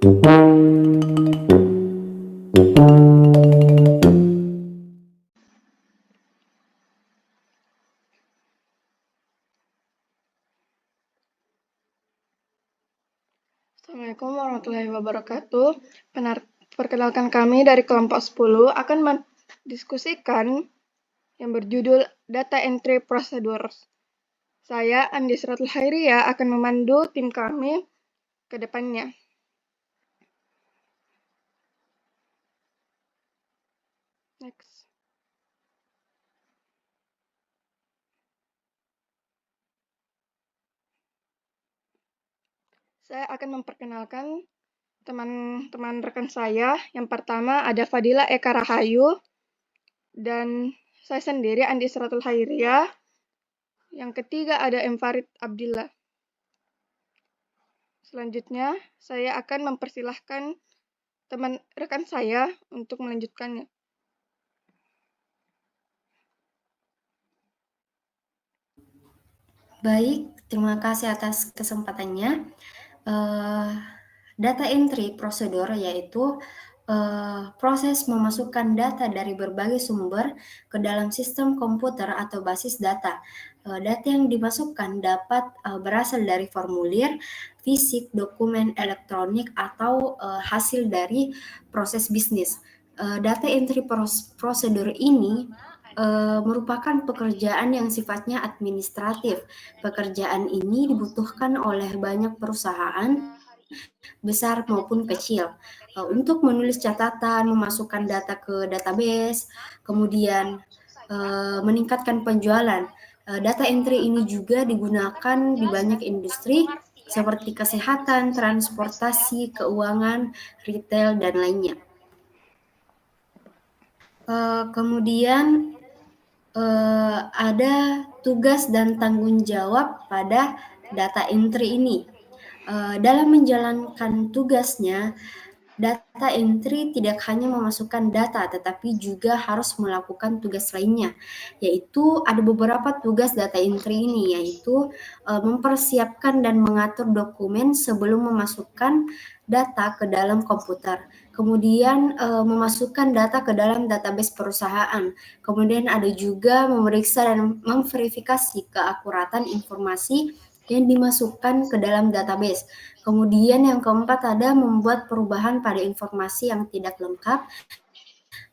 Assalamualaikum warahmatullahi wabarakatuh. Perkenalkan kami dari kelompok 10 akan mendiskusikan yang berjudul Data Entry Procedures. Saya, Andi Siratul Khairia, akan memandu tim kami ke depannya. Next. Saya akan memperkenalkan teman-teman rekan saya. Yang pertama ada Fadila Eka Rahayu dan saya sendiri Andi Siratul Khairia. Yang ketiga ada M. Farid Abdillah. Selanjutnya saya akan mempersilahkan teman rekan saya untuk melanjutkannya. Baik, terima kasih atas kesempatannya. Data entry prosedur yaitu proses memasukkan data dari berbagai sumber ke dalam sistem komputer atau basis data. Data yang dimasukkan dapat berasal dari formulir, fisik, dokumen elektronik, atau hasil dari proses bisnis. Data entry prosedur ini merupakan pekerjaan yang sifatnya administratif. Pekerjaan ini dibutuhkan oleh banyak perusahaan, besar maupun kecil, untuk menulis catatan, memasukkan data ke database, kemudian meningkatkan penjualan. Data entry ini juga digunakan di banyak industri seperti kesehatan, transportasi, keuangan, retail, dan lainnya. Kemudian ada tugas dan tanggung jawab pada data entry ini. Dalam menjalankan tugasnya, data entry tidak hanya memasukkan data, tetapi juga harus melakukan tugas lainnya, yaitu ada beberapa tugas data entry ini, yaitu mempersiapkan dan mengatur dokumen sebelum memasukkan data ke dalam komputer, kemudian memasukkan data ke dalam database perusahaan, kemudian ada juga memeriksa dan memverifikasi keakuratan informasi yang dimasukkan ke dalam database. Kemudian yang keempat ada membuat perubahan pada informasi yang tidak lengkap.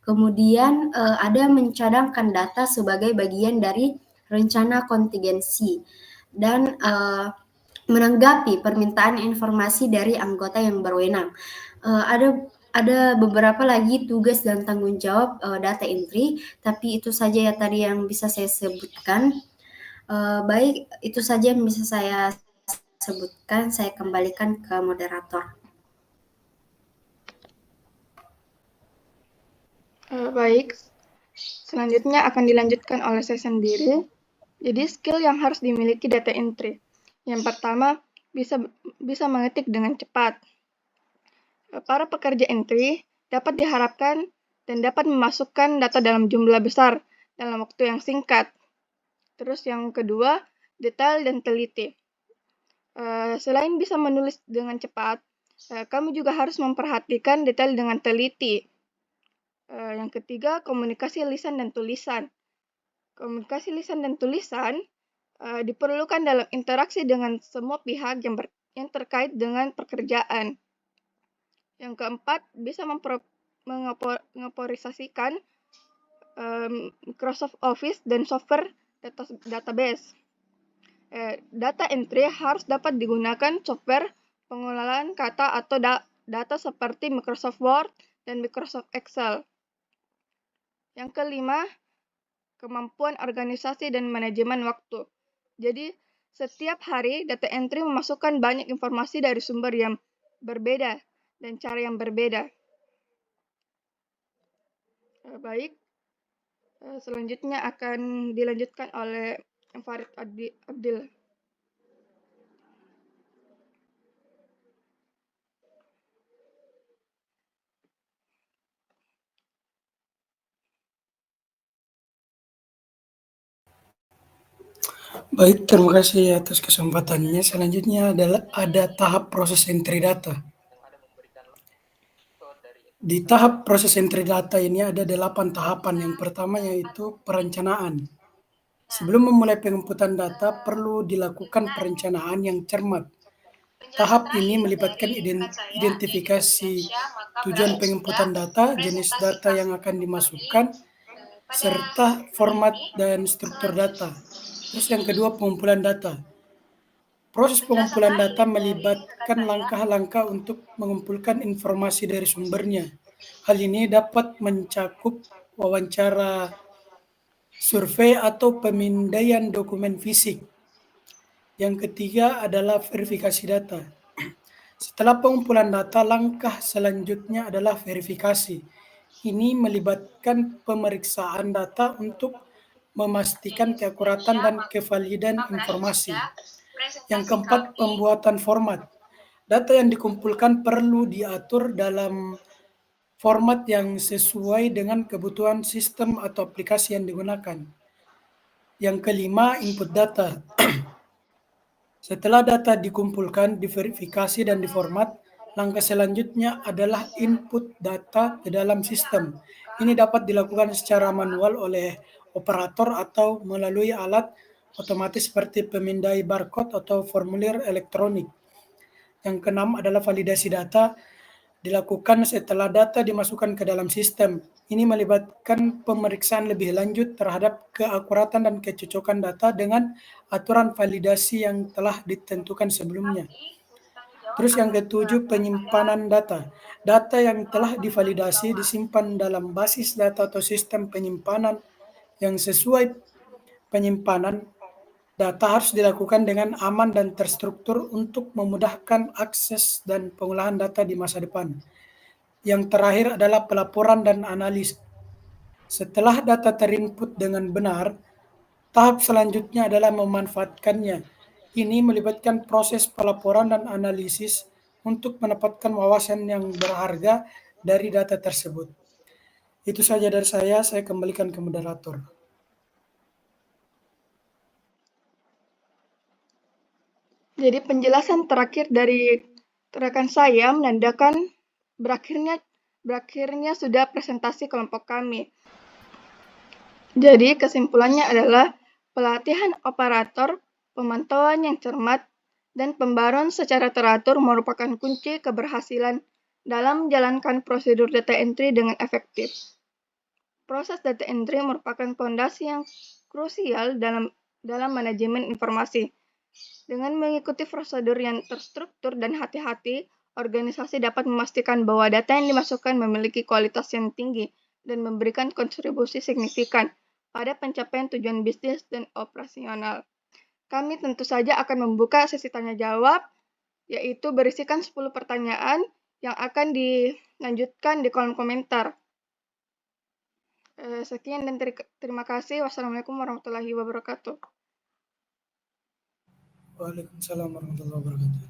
Kemudian ada mencadangkan data sebagai bagian dari rencana kontingensi dan menanggapi permintaan informasi dari anggota yang berwenang. Ada beberapa lagi tugas dan tanggung jawab data entry, tapi itu saja ya tadi yang bisa saya sebutkan. Baik, itu saja yang bisa saya sebutkan. Saya kembalikan ke moderator. Baik, selanjutnya akan dilanjutkan oleh saya sendiri. Jadi skill yang harus dimiliki data entry. Yang pertama, bisa mengetik dengan cepat. Para pekerja entry dapat diharapkan dan dapat memasukkan data dalam jumlah besar dalam waktu yang singkat. Terus yang kedua, detail dan teliti. Selain bisa menulis dengan cepat, kamu juga harus memperhatikan detail dengan teliti. Yang ketiga, komunikasi lisan dan tulisan. Komunikasi lisan dan tulisan diperlukan dalam interaksi dengan semua pihak yang terkait dengan pekerjaan. Yang keempat, bisa mengoperisasikan Microsoft Office dan software database. Data entry harus dapat digunakan software pengelolaan kata atau data seperti Microsoft Word dan Microsoft Excel. Yang kelima, kemampuan organisasi dan manajemen waktu. Jadi, setiap hari data entry memasukkan banyak informasi dari sumber yang berbeda dan cara yang berbeda. Baik, selanjutnya akan dilanjutkan oleh Farid Abdillah. Baik, terima kasih atas kesempatannya. Selanjutnya adalah ada tahap proses entry data. Di tahap proses entry data ini ada 8 tahapan. Yang pertama yaitu perencanaan. Sebelum memulai penginputan data, perlu dilakukan perencanaan yang cermat. Tahap ini melibatkan identifikasi tujuan penginputan data, jenis data yang akan dimasukkan, serta format dan struktur data. Terus yang kedua, pengumpulan data. Proses pengumpulan data melibatkan langkah-langkah untuk mengumpulkan informasi dari sumbernya. Hal ini dapat mencakup wawancara, survei, atau pemindaian dokumen fisik. Yang ketiga adalah verifikasi data. Setelah pengumpulan data, langkah selanjutnya adalah verifikasi. Ini melibatkan pemeriksaan data untuk memastikan keakuratan dan kevalidan informasi. Yang keempat, pembuatan format. Data yang dikumpulkan perlu diatur dalam format yang sesuai dengan kebutuhan sistem atau aplikasi yang digunakan. Yang kelima, input data. Setelah data dikumpulkan, diverifikasi, dan diformat, langkah selanjutnya adalah input data ke dalam sistem. Ini dapat dilakukan secara manual oleh operator atau melalui alat otomatis seperti pemindai barcode atau formulir elektronik. Yang keenam adalah validasi data, dilakukan setelah data dimasukkan ke dalam sistem. Ini melibatkan pemeriksaan lebih lanjut terhadap keakuratan dan kecocokan data dengan aturan validasi yang telah ditentukan sebelumnya. Terus yang ketujuh, penyimpanan data. Data yang telah divalidasi disimpan dalam basis data atau sistem penyimpanan yang sesuai. Penyimpanan data harus dilakukan dengan aman dan terstruktur untuk memudahkan akses dan pengolahan data di masa depan. Yang terakhir adalah pelaporan dan analis. Setelah data terinput dengan benar, tahap selanjutnya adalah memanfaatkannya. Ini melibatkan proses pelaporan dan analisis untuk mendapatkan wawasan yang berharga dari data tersebut. Itu saja dari saya kembalikan ke moderator. Jadi penjelasan terakhir dari rekan saya menandakan berakhirnya sudah presentasi kelompok kami. Jadi kesimpulannya adalah pelatihan operator, pemantauan yang cermat, dan pembaruan secara teratur merupakan kunci keberhasilan dalam menjalankan prosedur data entry dengan efektif. Proses data entry merupakan fondasi yang krusial dalam manajemen informasi. Dengan mengikuti prosedur yang terstruktur dan hati-hati, organisasi dapat memastikan bahwa data yang dimasukkan memiliki kualitas yang tinggi dan memberikan kontribusi signifikan pada pencapaian tujuan bisnis dan operasional. Kami tentu saja akan membuka sesi tanya jawab, yaitu berisikan 10 pertanyaan yang akan dilanjutkan di kolom komentar. Sekian dan terima kasih. Wassalamualaikum warahmatullahi wabarakatuh. Waalaikumsalam warahmatullahi wabarakatuh.